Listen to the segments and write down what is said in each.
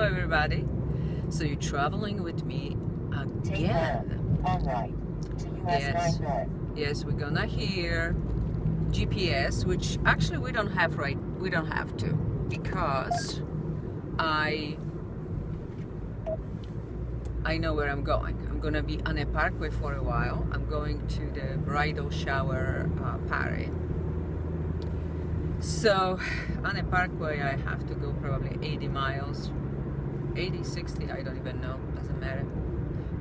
everybody. So you're traveling with me again. All right. To US 9 North. Yes, we're gonna hear GPS, which actually we don't have to, because I know where I'm going. I'm gonna be on a parkway for a while. I'm going to the bridal shower party. So on a parkway I have to go probably 80 miles, 80, 60, I don't even know, doesn't matter.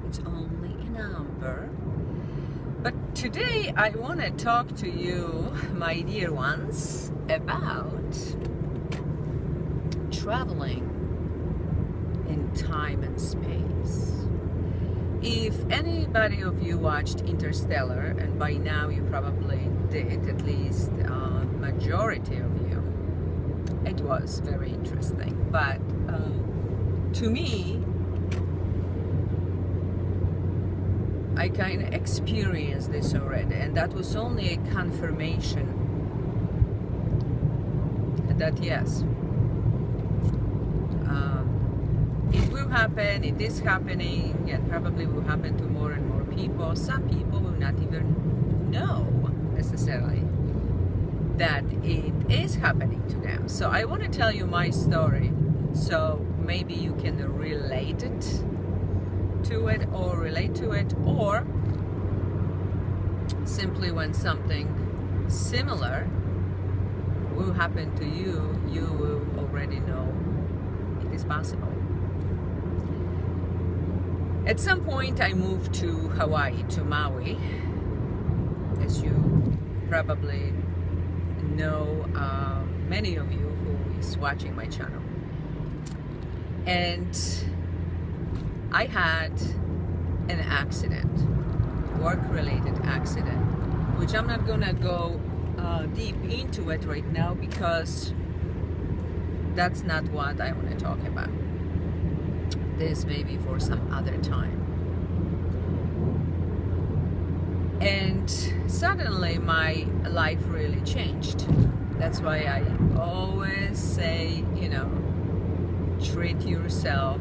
It's only a number. But today I want to talk to you, my dear ones, about traveling in time and space. If anybody of you watched Interstellar, and by now you probably did, at least majority of you, it was very interesting. But to me, I kind of experienced this already, and that was only a confirmation that yes, it will happen, it is happening, and probably will happen to more and more people. Some people will not even know necessarily that it is happening to them. So I want to tell you my story, so maybe you can relate it to it, or relate to it, or simply when something similar will happen to you, you will already know it is possible. At some point I moved to Hawaii, to Maui, as you probably know, many of you who is watching my channel. And I had an accident, work-related accident, which I'm not gonna go deep into it right now, because that's not what I want to talk about. This may be for some other time. And suddenly my life really changed. That's why I always say, you know, treat yourself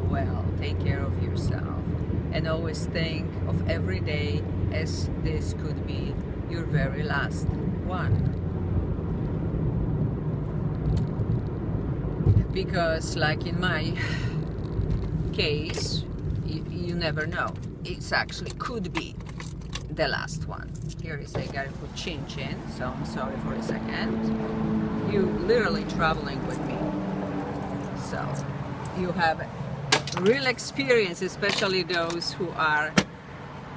well, take care of yourself, and always think of every day as this could be your very last one. Because like in my case, you never know. It actually could be the last one. Here is, I gotta put chinch in, so I'm sorry for a second. You literally traveling with me, so you have real experience, especially those who are,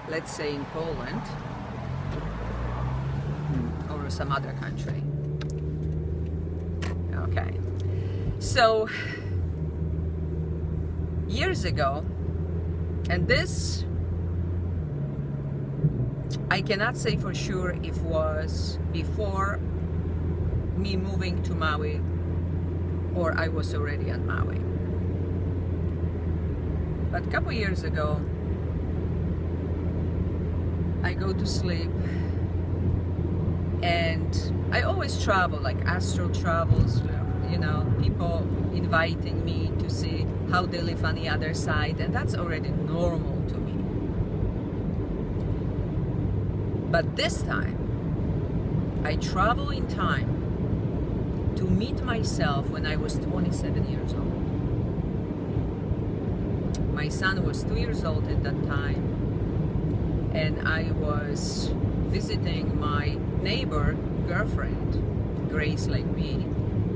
let's say, in Poland or some other country. Okay, so years ago, and this I cannot say for sure if was before me moving to Maui or I was already on Maui. But a couple years ago, I go to sleep, and I always travel, like astral travels, you know, people inviting me to see how they live on the other side, and that's already normal to me. But this time, I travel in time to meet myself when I was 27 years old. My son was 2 years old at that time, and I was visiting my neighbor girlfriend, Grace, like me,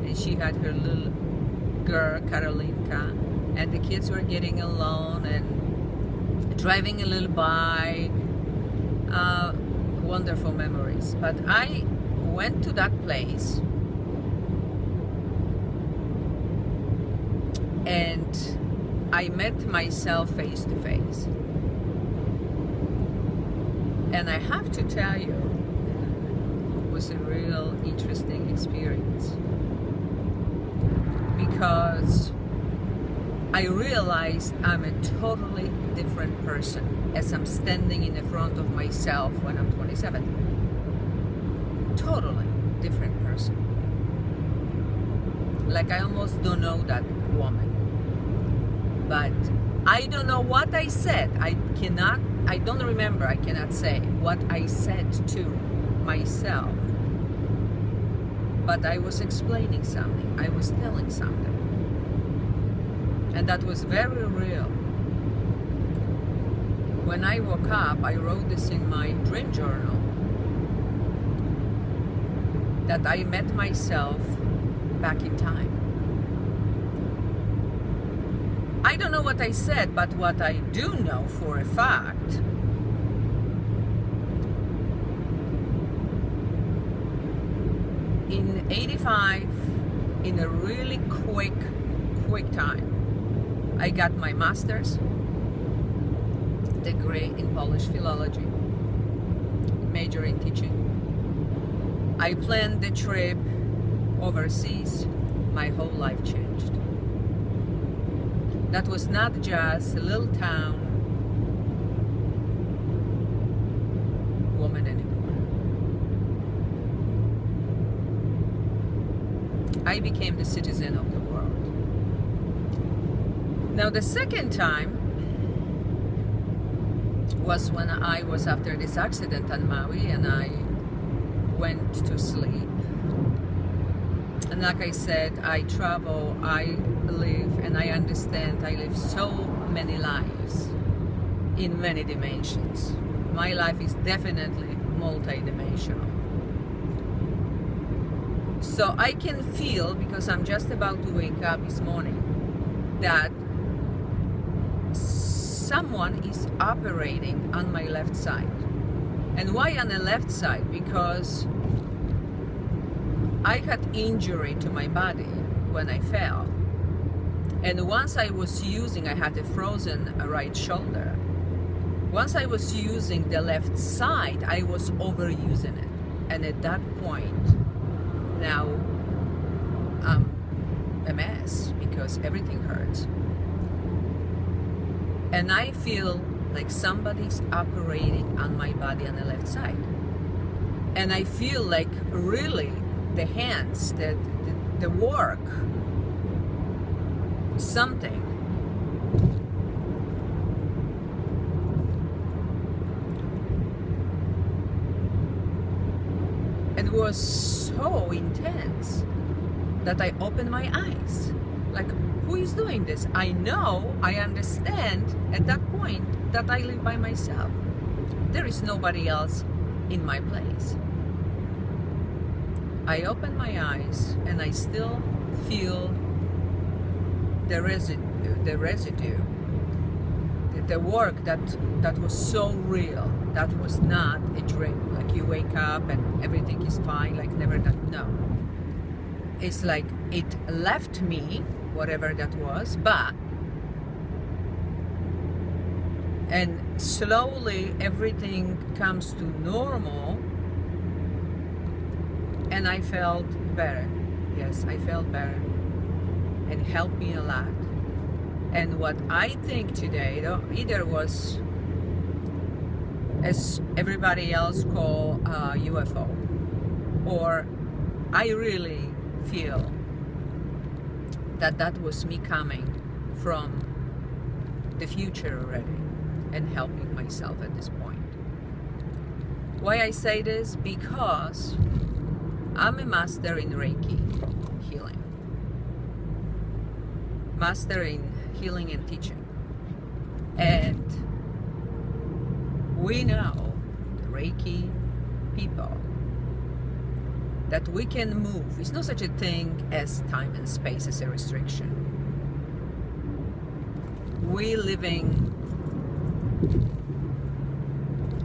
and she had her little girl, Karolinka, and the kids were getting along and driving a little bike. Wonderful memories. But I went to that place, and I met myself face to face. And I have to tell you, it was a real interesting experience, because I realized I'm a totally different person as I'm standing in the front of myself when I'm 27. Totally different person. Like I almost don't know that woman. But I don't know what I said. I don't remember, I cannot say what I said to myself. But I was explaining something. I was telling something. And that was very real. When I woke up, I wrote this in my dream journal, that I met myself back in time. I don't know what I said, but what I do know for a fact, in 85, in a really quick time, I got my master's degree in Polish philology, major in teaching. I planned the trip overseas. My whole life changed. That was not just a little town woman anymore. I became the citizen of the world. Now the second time was when I was after this accident on Maui, and I went to sleep. And like I said, I travel, I live, and I understand I live so many lives in many dimensions. My life is definitely multi-dimensional. So I can feel, because I'm just about to wake up this morning, that someone is operating on my left side. And why on the left side? Because I had injury to my body when I fell. And once I was using, I had a frozen right shoulder. Once I was using the left side, I was overusing it. And at that point, now I'm a mess because everything hurts. And I feel like somebody's operating on my body on the left side. And I feel like really the hands, the work, something. And it was so intense that I opened my eyes. Like, who is doing this? I know, I understand at that point that I live by myself. There is nobody else in my place. I open my eyes and I still feel the residue, the work that was so real. That was not a dream. Like you wake up and everything is fine, like never done. No. It's like it left me, whatever that was, but and slowly everything comes to normal. And I felt better. Yes, I felt better. And it helped me a lot. And what I think today, though, either was, as everybody else call UFO, or I really feel that was me coming from the future already and helping myself at this point. Why I say this? Because I'm a master in Reiki healing. Master in healing and teaching. And we know, the Reiki people, that we can move. It's no such a thing as time and space as a restriction. We living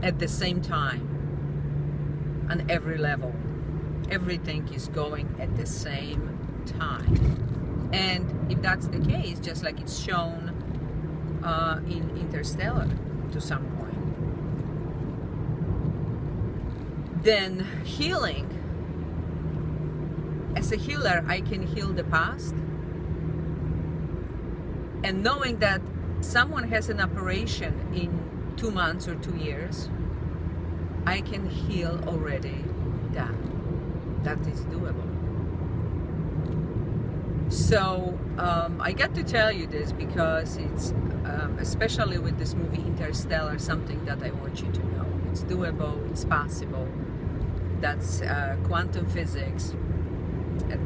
at the same time on every level. Everything is going at the same time. And if that's the case, just like it's shown in Interstellar to some point, then healing, as a healer, I can heal the past. And knowing that someone has an operation in 2 months or 2 years, I can heal already that. That is doable. So I got to tell you this because it's, especially with this movie Interstellar, something that I want you to know. It's doable, it's possible. That's quantum physics,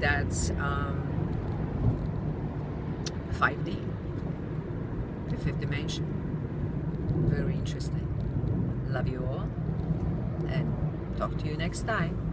that's 5D, the fifth dimension. Very interesting. Love you all, and talk to you next time.